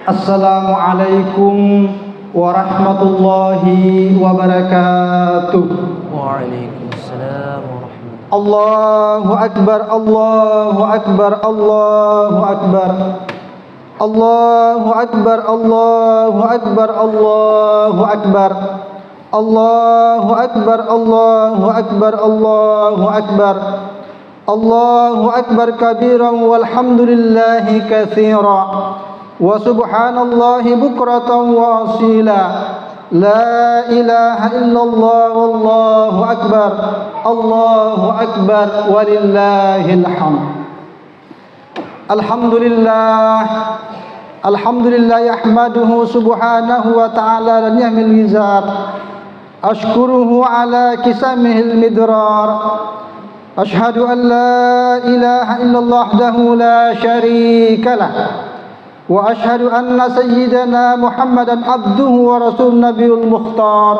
Assalamualaikum warahmatullahi wabarakatuh. Waalaikumsalam warahmatullahi. Allahu akbar, Allahu akbar, Allahu akbar. Allahu akbar, Allahu akbar, Allahu akbar. Allahu akbar, Allahu akbar, Allahu akbar. Allahu akbar kabiran walhamdulillahi katsira. Wa subhanallahi bukratan wa asila. La ilaha illallah wallahu akbar. Allahu akbar walillahil hamd. Alhamdulillah. Alhamdulillah yahmaduhu subhanahu wa ta'ala lan yahmil mizar. Ashkuruhu ala kisamihil midrar. Ashhadu an la ilaha illallah wahdahu la syarika lah. Wa ashhadu anna sayyidana Muhammadan abduhu wa rasul nabiyul mukhtar.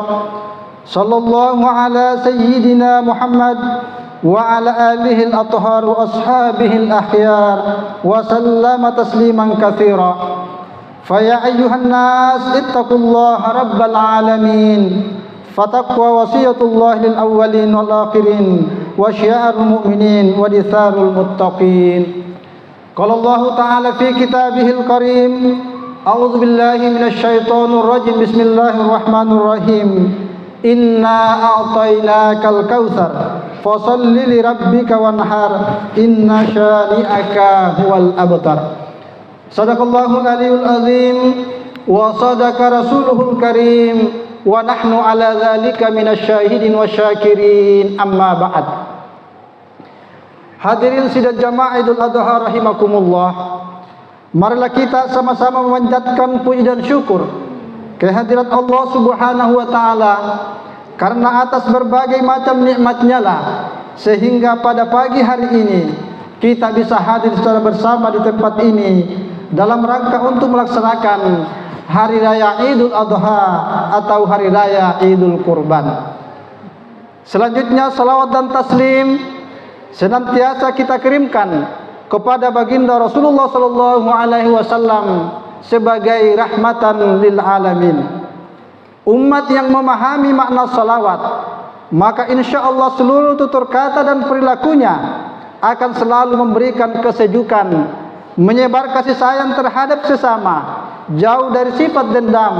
Sallallahu ala sayyidina Muhammad wa ala alihi al-athhar wa ashabihi al-akhyar wa sallama tasliman katsira. Fa ya ayyuhan nas ittaqullaha rabbal alamin. Fataqwa wasiyatullah lil awwalin wal akhirin wa syiarul mu'minin wa ditharul muttaqin. Qala Allah Ta'ala fi kitabihil karim, a'udzu billahi minasy syaithanir rajim. Bismillahirrahmanirrahim. Inna a'tainakal kautsar fasholli li rabbika wanhar inna syani'aka huwal abtar. Sadaqallahul aliyul azim wa sadaqa rasuluhul karim wa nahnu ala dzalika minasy syahidin wasyakirin. Amma ba'd. Hadirin sidang jamaah Idul Adha rahimakumullah. Marilah kita sama-sama memanjatkan puji dan syukur kehadirat Allah Subhanahu wa taala karena atas berbagai macam nikmat-Nya lah sehingga pada pagi hari ini kita bisa hadir secara bersama di tempat ini dalam rangka untuk melaksanakan hari raya Idul Adha atau hari raya Idul Kurban. Selanjutnya salawat dan taslim senantiasa kita kirimkan kepada baginda Rasulullah sallallahu alaihi wasallam sebagai rahmatan lil alamin. Umat yang memahami makna salawat, maka insyaallah seluruh tutur kata dan perilakunya akan selalu memberikan kesejukan, menyebar kasih sayang terhadap sesama, jauh dari sifat dendam,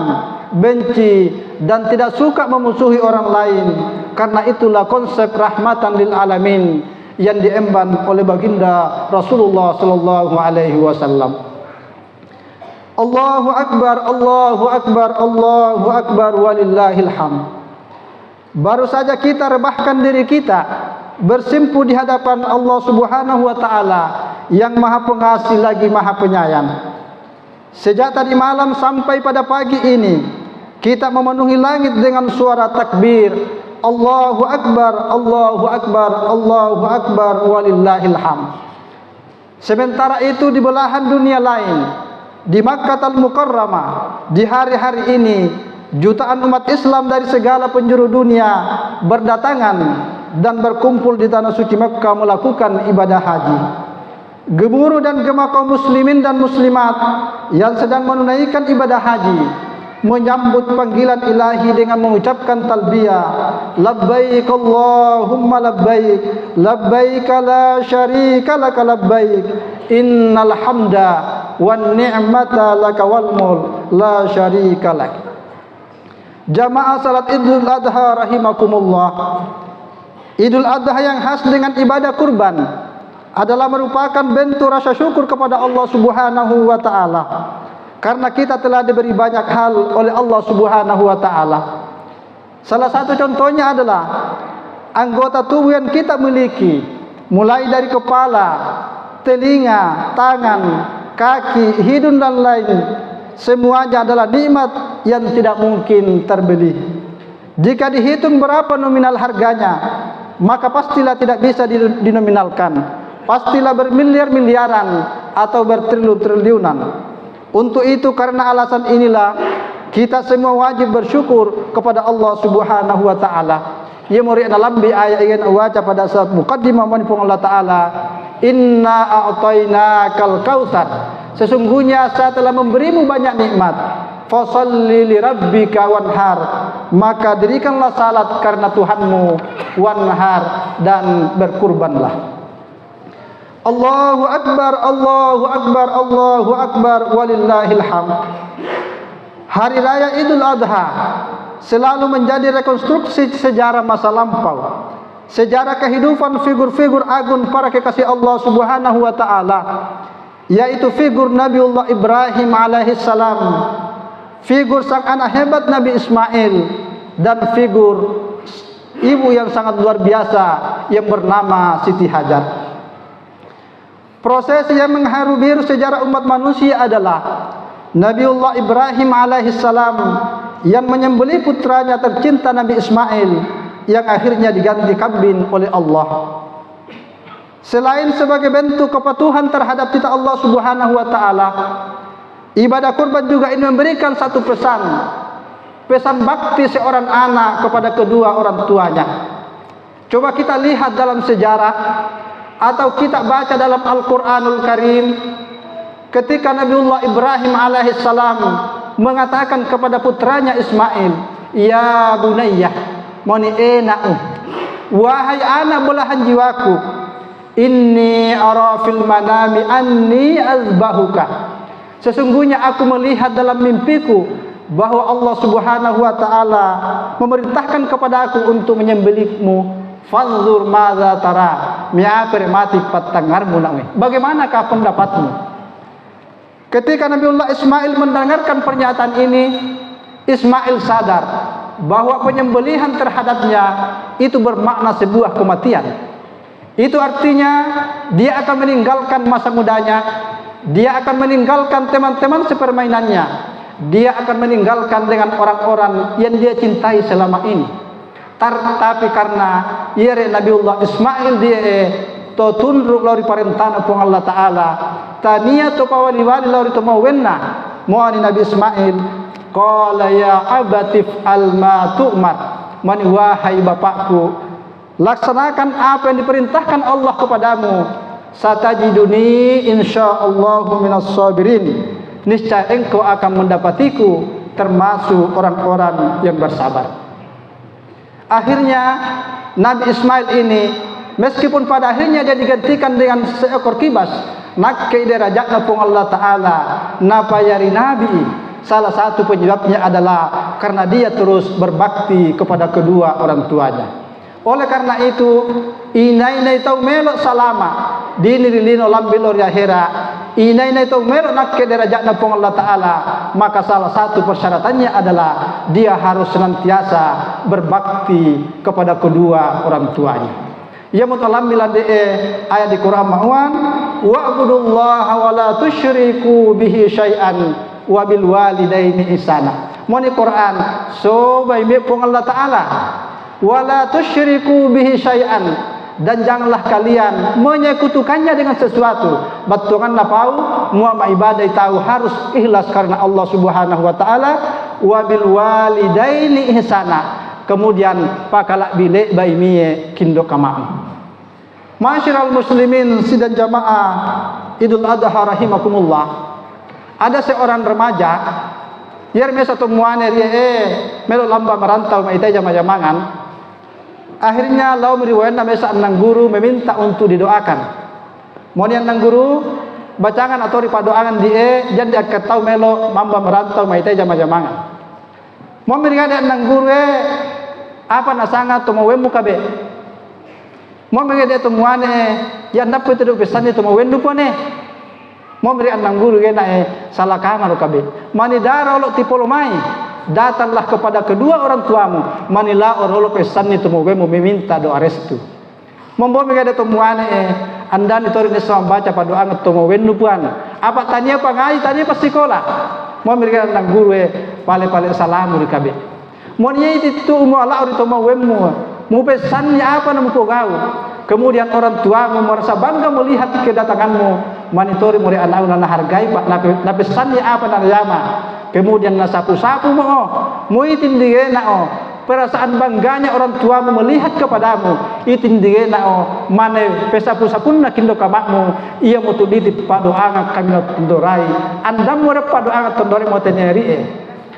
benci dan tidak suka memusuhi orang lain. Karena itulah konsep rahmatan lil alamin yang diemban oleh baginda Rasulullah sallallahu alaihi wasallam. Allahu akbar, Allahu akbar, Allahu akbar walillahil hamd. Baru saja kita rebahkan diri kita bersimpu di hadapan Allah Subhanahu wa taala yang Maha Pengasih lagi Maha Penyayang. Sejak tadi malam sampai pada pagi ini kita memenuhi langit dengan suara takbir. Allahu akbar, Allahu akbar, Allahu akbar walillahil hamd. Sementara itu di belahan dunia lain, di Makkah Al-Mukarramah, di hari-hari ini jutaan umat Islam dari segala penjuru dunia berdatangan dan berkumpul di tanah suci Makkah melakukan ibadah haji. Gemuruh dan gema kaum muslimin dan muslimat yang sedang menunaikan ibadah haji menyambut panggilan ilahi dengan mengucapkan talbiyah, labbaik Allahumma labbaik, labbaik la syarika laka labbaik, innal hamda wan ni'mata laka wal mulk la syarika lak. Jamaah salat Idul Adha rahimakumullah. Idul Adha yang khas dengan ibadah kurban adalah merupakan bentuk rasa syukur kepada Allah Subhanahu wa taala. Karena kita telah diberi banyak hal oleh Allah Subhanahu wa taala. Salah satu contohnya adalah anggota tubuh yang kita miliki, mulai dari kepala, telinga, tangan, kaki, hidung dan lain, semuanya adalah nikmat yang tidak mungkin terbeli. Jika dihitung berapa nominal harganya, maka pastilah tidak bisa dinominalkan. Pastilah bermiliar-miliaran atau bertriliun-triliunan. Untuk itu karena alasan inilah kita semua wajib bersyukur kepada Allah Subhanahu wa taala. Ia murid dalam ayat yang waca pada saat muqaddimah manipung Allah taala, inna a'tainakal kautsar. Sesungguhnya saya telah memberimu banyak nikmat. Fasholli li rabbika wanhar, maka dirikanlah salat karena Tuhanmu, wanhar, dan berkurbanlah. Allahu akbar, Allahu akbar, Allahu akbar, walillahil hamd. Hari raya Idul Adha selalu menjadi rekonstruksi sejarah masa lampau, sejarah kehidupan figur-figur agung para kekasih Allah Subhanahu wa taala, yaitu figur Nabiullah Ibrahim alaihissalam, figur sang anak hebat Nabi Ismail, dan figur ibu yang sangat luar biasa yang bernama Siti Hajar. Proses yang mengharu biru sejarah umat manusia adalah Nabiullah Ibrahim alaihissalam yang menyembelih putranya tercinta Nabi Ismail yang akhirnya diganti kambing oleh Allah. Selain sebagai bentuk kepatuhan terhadap titah Allah Subhanahu wa taala, ibadah kurban juga ini memberikan satu pesan bakti seorang anak kepada kedua orang tuanya. Coba kita lihat dalam sejarah atau kita baca dalam Al-Quranul Karim, ketika Nabiullah Ibrahim alaihissalam mengatakan kepada putranya Ismail, ya bunayyah, moni ena'u, wahai anak belahan jiwaku, inni ara fil manami anni azbahuka, sesungguhnya aku melihat dalam mimpiku bahwa Allah Subhanahu wa taala memerintahkan kepada aku untuk menyembelihmu. Fanzur madza tara, mi'apir mati patangarmu nak. Bagaimanakah pendapatmu? Ketika Nabiullah Ismail mendengarkan pernyataan ini, Ismail sadar bahwa penyembelihan terhadapnya itu bermakna sebuah kematian. Itu artinya dia akan meninggalkan masa mudanya, dia akan meninggalkan teman-teman sepermainannya, dia akan meninggalkan dengan orang-orang yang dia cintai selama ini. Tapi karena yere Nabiullah Ismail dia to tunduk lori parentana pun Allah taala, tania to pawani wali lori to mawenna moani Nabi Ismail, qala ya abatif alma tu'mar, mani wahai bapakku, laksanakan apa yang diperintahkan Allah kepadamu, satajiduni insyaallahu minas sabirin, niscaya engkau akan mendapatiku termasuk orang-orang yang bersabar. Akhirnya Nabi Ismail ini, meskipun pada akhirnya dia digantikan dengan seekor kibas, nakke derajatna pun Allah taala napayari Nabi, salah satu penyebabnya adalah karena dia terus berbakti kepada kedua orang tuanya. Oleh karena itu, inai tau melok salama dini lino lambil ori akhira, inai tau melok nakke derajatna pun Allah taala, maka salah satu persyaratannya adalah dia harus senantiasa berbakti kepada kedua orang tuanya. Ya mutalammilan de ayat di Quran ma'wan, wa'budullaha wa la tusyriku bihi syai'an wa bil walidaini ihsana. Moni Quran so bai me pun Allah taala, wala tusyriku bihi syai'an, dan janganlah kalian menyekutukannya dengan sesuatu. Batunganlah pau muama ibadah tahu harus ikhlas karena Allah Subhanahu wa taala, wa bil walidaini ihsana, kemudian pakalak bilek baimie kindo kamam. Masyiral muslimin sidang jamaah Idul Adha rahimakumullah, ada seorang remaja yer me satu muane melo lamba merantau maitai jama-jamangan. Akhirnya lau meriwayatna mesa nang guru meminta untuk didoakan. Monian nang guru bacangan atau ripadoangan die jan dia ketau melo mamba merantau maitai jama-jamangan. Mau meriwayat nang guru apa nasanga to mawemu kabe. Mau meriwayat to muane yang dapat itu pesan itu mawendu pone. Mau meriwayat nang guru gena salah kamar kabe. Mani daro lo tipolomai. Datanglah kepada kedua orang tuamu, manila orolo pesan itu mau meminta doa restu. Mombo mega de tomuane anda ni tori nesa baca pada doa to mau wendu puan. Apa tanya apa ngai tanya pas sekolah. Mau mega nang guru pale salamu di kabe. Mon ye itu mo ala ori to mau wemu. Mu pesannya apa namu pogau. Kemudian orang tuamu merasa bangga melihat kedatanganmu. Manitori muri anak na hargai pak na pesannya apa na yama. Kemudian nasapu-sapu mo muitin digena perasaan bangganya orang tuamu melihat kepadamu, itu ndigena mane pesapu-sapunna kindo kamakmu, ia mutu ditip padoanga kami tundorai, andam mure padoanga tondore moteneri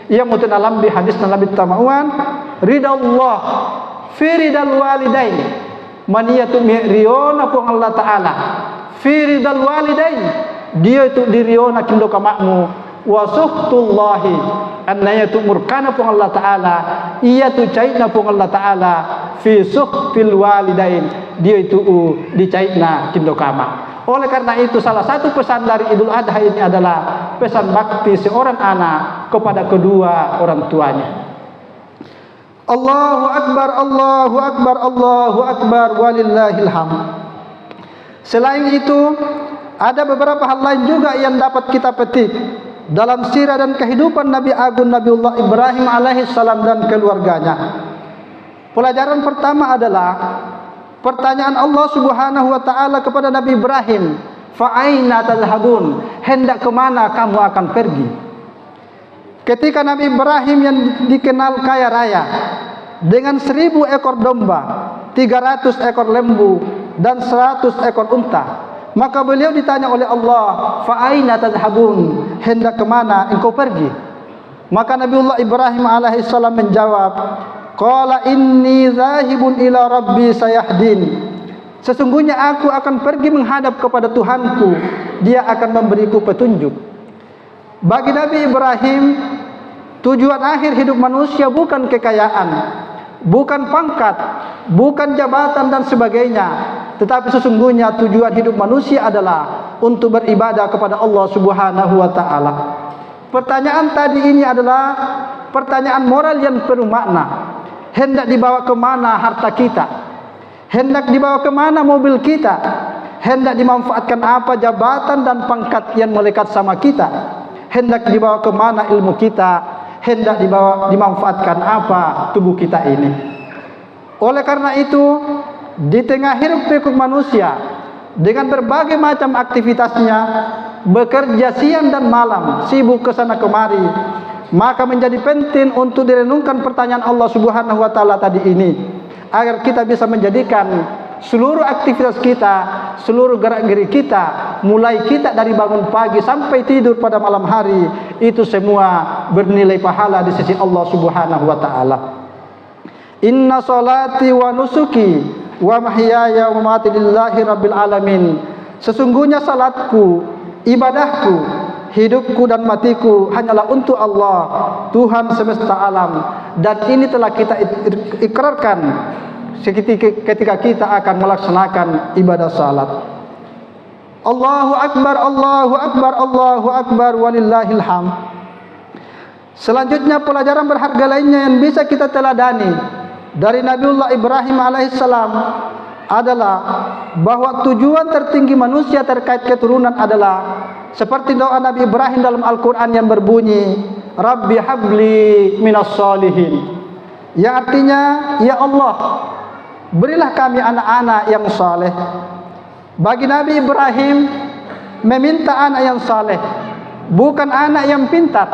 ia mutu dalam di hadis Nabi tamauan, ridha Allah fi ridal walidain, maniyatu riona pun Allah taala, fi ridal walidain, dia itu diriona kindo kamakmu, wa suhtullahi annaya tu murkana pun Allah taala, ia tu caitna pun Allah taala fi suhtil walidain, dia itu dicaitna kindo kama. Oleh karena itu salah satu pesan dari Idul Adha ini adalah pesan bakti seorang anak kepada kedua orang tuanya. Allahu akbar, Allahu akbar, Allahu akbar, walillahil hamd. Selain itu ada beberapa hal lain juga yang dapat kita petik dalam sirah dan kehidupan Nabi Agung Nabiullah Ibrahim alaihissalam dan keluarganya. Pelajaran pertama adalah pertanyaan Allah Subhanahu wa taala kepada Nabi Ibrahim, fa aina tadhhabun, hendak kemana kamu akan pergi? Ketika Nabi Ibrahim yang dikenal kaya raya dengan 1000 ekor domba, 300 ekor lembu dan 100 ekor unta, maka beliau ditanya oleh Allah, fa aina tadhhabun, hendak kemana engkau pergi? Maka Nabiullah Ibrahim alaihissalam menjawab, qala inni zahibun ila rabbi sayahdin, sesungguhnya aku akan pergi menghadap kepada Tuhanku, dia akan memberiku petunjuk. Bagi Nabi Ibrahim, tujuan akhir hidup manusia bukan kekayaan, bukan pangkat, bukan jabatan dan sebagainya, tetapi sesungguhnya tujuan hidup manusia adalah untuk beribadah kepada Allah Subhanahu wa taala. Pertanyaan tadi ini adalah pertanyaan moral yang penuh makna. Hendak dibawa kemana harta kita? Hendak dibawa kemana mobil kita? Hendak dimanfaatkan apa jabatan dan pangkat yang melekat sama kita? Hendak dibawa kemana ilmu kita? Hendak dimanfaatkan apa tubuh kita ini? Oleh karena itu, di tengah hiruk pikuk manusia dengan berbagai macam aktivitasnya, bekerja siang dan malam, sibuk ke sana kemari, maka menjadi penting untuk direnungkan pertanyaan Allah Subhanahu wa taala tadi ini, agar kita bisa menjadikan seluruh aktivitas kita, seluruh gerak-gerik kita, mulai kita dari bangun pagi sampai tidur pada malam hari, itu semua bernilai pahala di sisi Allah Subhanahu wa taala. Inna salati wa nusuki wa mahyaya wa mamati lillahi rabbil alamin. Sesungguhnya salatku, ibadahku, hidupku dan matiku hanyalah untuk Allah, Tuhan semesta alam. Dan ini telah kita ikrarkan ketika kita akan melaksanakan ibadah salat. Allahu akbar, Allahu akbar, Allahu akbar, walillahil hamd. Selanjutnya pelajaran berharga lainnya yang bisa kita teladani dari Nabiullah Ibrahim alaihissalam adalah bahwa tujuan tertinggi manusia terkait keturunan adalah seperti doa Nabi Ibrahim dalam Al-Quran yang berbunyi, Rabbi habli minas solihin, yang artinya, ya Allah, berilah kami anak-anak yang saleh. Bagi Nabi Ibrahim, meminta anak yang saleh, bukan anak yang pintar,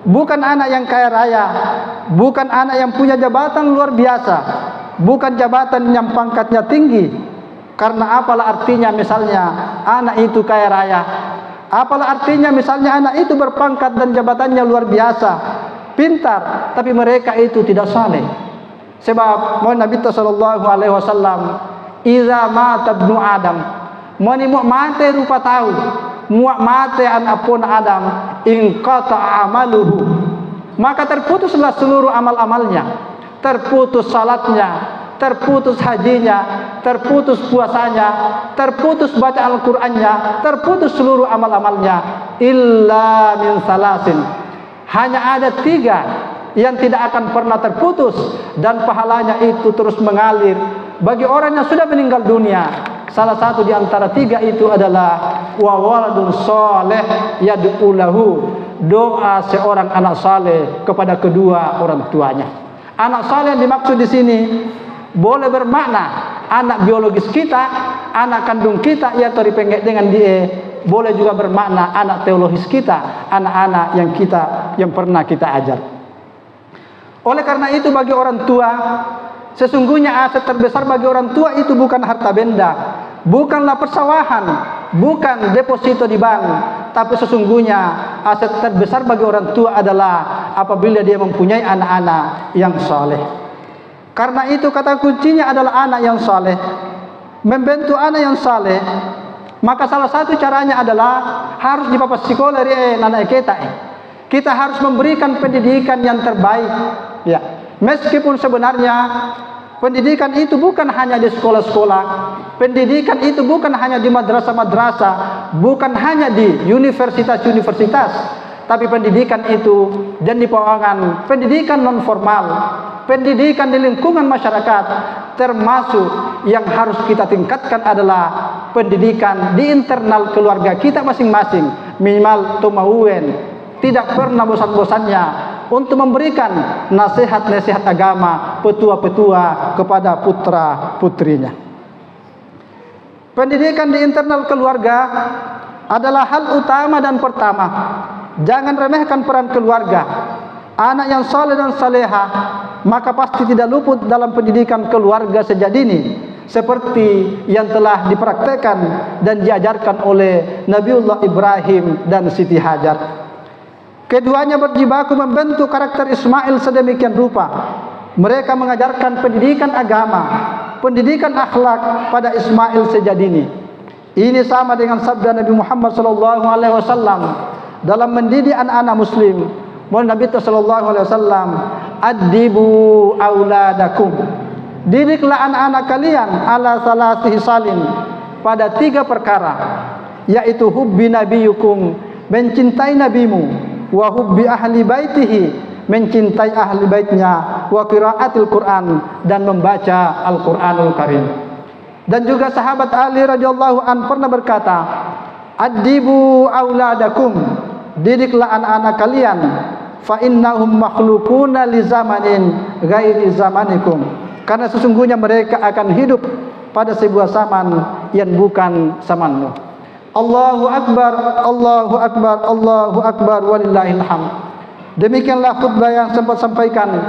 bukan anak yang kaya raya, bukan anak yang punya jabatan luar biasa, bukan jabatan yang pangkatnya tinggi. Karena apalah artinya misalnya anak itu kaya raya, apalah artinya misalnya anak itu berpangkat dan jabatannya luar biasa, pintar, tapi mereka itu tidak saleh. Sebab Nabi sallallahu alaihi wasallam, iza mata ibnu Adam, mani mu mate rupa tahu, mu mate anapun Adam, in qata amaluhu, maka terputuslah seluruh amal-amalnya, terputus salatnya, terputus hajinya, terputus puasanya, terputus baca Al-Qur'annya, terputus seluruh amal-amalnya, illa min salasin. Hanya ada 3 yang tidak akan pernah terputus dan pahalanya itu terus mengalir bagi orang yang sudah meninggal dunia. Salah satu di antara 3 itu adalah wa waladun saleh yad'u lahu, doa seorang anak saleh kepada kedua orang tuanya. Anak saleh yang dimaksud di sini boleh bermakna anak biologis kita, anak kandung kita, ia tori pengen dengan dia, boleh juga bermakna anak teologis kita, anak-anak yang pernah kita ajar. Oleh karena itu bagi orang tua, sesungguhnya aset terbesar bagi orang tua itu bukan harta benda, bukanlah persawahan, bukan deposito di bank, tapi sesungguhnya aset terbesar bagi orang tua adalah apabila dia mempunyai anak-anak yang saleh. Karena itu kata kuncinya adalah anak yang saleh. Membentuk anak yang saleh, maka salah satu caranya adalah harus dipapas sekolah anak kita. Kita harus memberikan pendidikan yang terbaik. Ya, meskipun sebenarnya pendidikan itu bukan hanya di sekolah-sekolah, pendidikan itu bukan hanya di madrasah-madrasah, bukan hanya di universitas-universitas, tapi pendidikan itu dan di pendidikan, pendidikan non formal, pendidikan di lingkungan masyarakat, termasuk yang harus kita tingkatkan adalah pendidikan di internal keluarga kita masing-masing. Minimal tumauan tidak pernah bosan-bosannya untuk memberikan nasihat-nasihat agama, petua-petua kepada putra-putrinya. Pendidikan di internal keluarga adalah hal utama dan pertama. Jangan remehkan peran keluarga. Anak yang saleh dan saleha maka pasti tidak luput dalam pendidikan keluarga sejak dini, seperti yang telah dipraktekkan dan diajarkan oleh Nabiullah Ibrahim dan Siti Hajar. Keduanya berjibaku membentuk karakter Ismail sedemikian rupa. Mereka mengajarkan pendidikan agama, pendidikan akhlak pada Ismail sejak dini. Ini sama dengan sabda Nabi Muhammad SAW dalam mendidik anak-anak Muslim. Nabi SAW, "Adibu auladakum." Didiklah anak-anak kalian ala salasihi salin, pada 3 perkara, yaitu hubbi nabiyukum, mencintai nabimu, wa hubbi ahli baitihi, mencintai ahli baitnya, wa qiraatil Quran, dan membaca Al-Qur'anul Karim. Dan juga sahabat Ali radhiyallahu an pernah berkata, "Adibu auladakum," didiklah anak-anak kalian, "fa innahum makhluquna li zamanin ghairi zamanikum," karena sesungguhnya mereka akan hidup pada sebuah zaman yang bukan zamanmu. Allahu Akbar, Allahu Akbar, Allahu Akbar, walillahil hamd. Demikianlah khutbah yang sempat sampaikan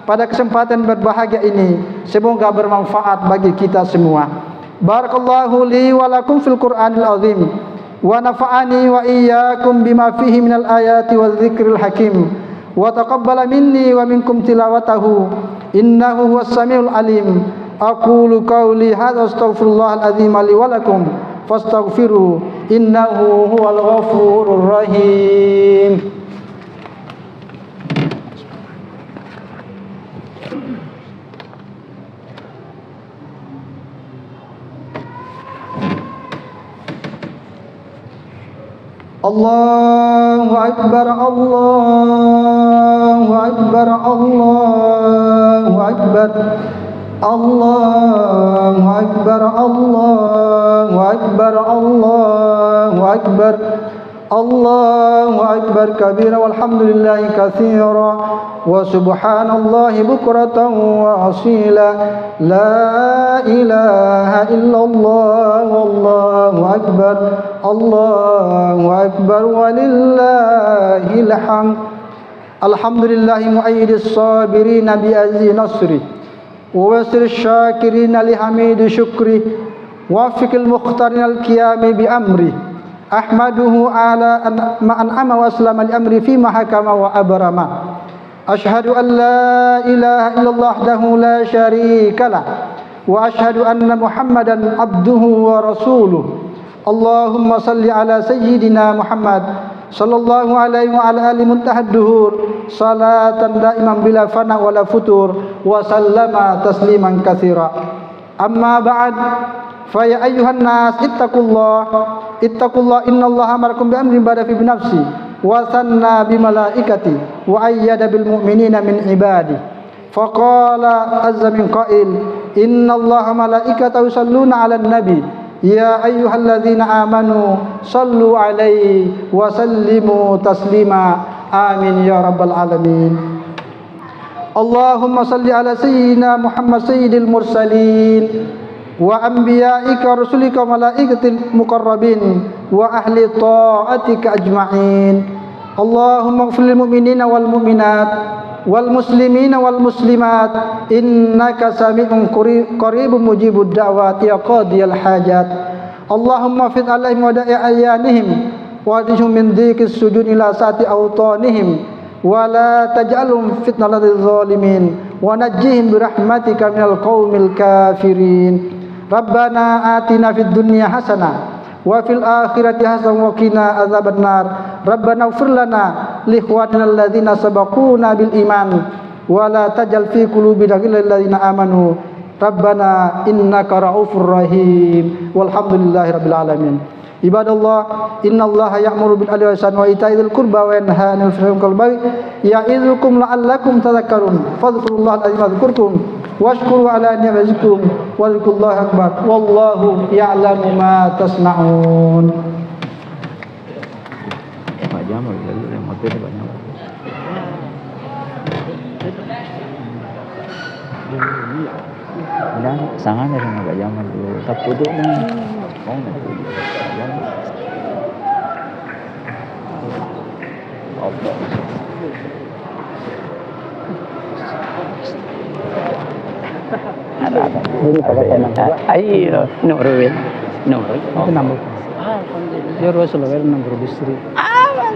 pada kesempatan berbahagia ini. Semoga bermanfaat bagi kita semua. Barakallahu li wa lakum fil Qur'anil azim, wa nafa'ani wa iyyakum bima fihi minal ayati wal dzikril hakim, wa taqabbala minni wa minkum tilawatahu, innahu huwas samiul alim. Aqulu qawli hadza astaghfirullahal azim li wa lakum fastaghfiru innahu huwal ghafurur rahim. Allahu akbar, Allahu akbar, Allahu akbar, Allahu akbar, Allahu akbar, Allahu akbar, Allahu akbar kabira, walhamdulillahi katsira, wa subhanallahi bukratan wa asila, la ilaha illallah, wallahu akbar, Allahu akbar, walillahil hamd. Alhamdulillahi mu'ayyidis sabirin bi azzi nasri, ووسر الشاكرين لحميد شكره، وافق المختارين القيام بأمره، أحمده على ما أنعم وأسلم الأمر فيما حكم وأبرم. أشهد أن لا إله إلا الله وحده لا شريك له، وأشهد أن محمدا عبده ورسوله. اللهم صل على سيدنا محمد صلى الله عليه وعلى آله منتهى الدهور صلاة دائما بلا فنا ولا فتور وسلم تسليما كثيرا. أما بعد فيا أيها الناس اتقوا الله إن الله أمركم بأمر بدأ في بنفسه وثنى بملائكته وأيد بالمؤمنين من عباده، فقال عز من قائل إن الله ملائكته يصلون على النبي يا أيها الذين آمنوا صلوا عليه وسلموا تسليما آمين يا رب العالمين. اللهم صل على سيدنا محمد سيد المرسلين وأنبيائك ورسلك وملائكة المقربين وأهل طاعتك أجمعين. اللهم اغفر للمؤمنين والمؤمنات wal muslimina wal muslimat innaka sami'un qaribun mujibud da'wat ya qadiyal hajat. Allahumma fid alaihim wa da'i ayanihim wa adhum min dhikis sujud ila saati awtanihim wa la taj'alhum fitnatan lil zalimin wa najjihim bi rahmatika minal qaumil kafirin. Rabbana atina fid dunya hasanah wa fil akhirati hasanah wa qina adzabannar. Rabbana ighfir lana li ikhwanina alladzina sabaquna bil iman wa la taj'al fi qulubina ghillan lil ladzina amanu. Rabbana innaka ra'ufur rahim. Walhamdulillahi rabbil alamin. Ibadallah, innallaha ya'muru bil adli wal ihsani wa ita'i dzil qurba wa yanha 'anil fahsya'i wal munkari ya'idzukum la'allakum tadhakkarun. Fadhkurullaha al-'azima yadhkurkum washkuru 'ala ni'matihi yazidkum wa dzikrullahi akbar. Wallahu ya'lamu ma tasna'un. Pak Jamal lalu yang motor Pak Jamal. Dan sangat dengan Pak Jamal dulu. Tak puduk nih. Oh, nanti Pak Jamal. Ayo, nomor berapa? Nomor. Itu nambah. Ya Rasulullah nomor bistri. Allah.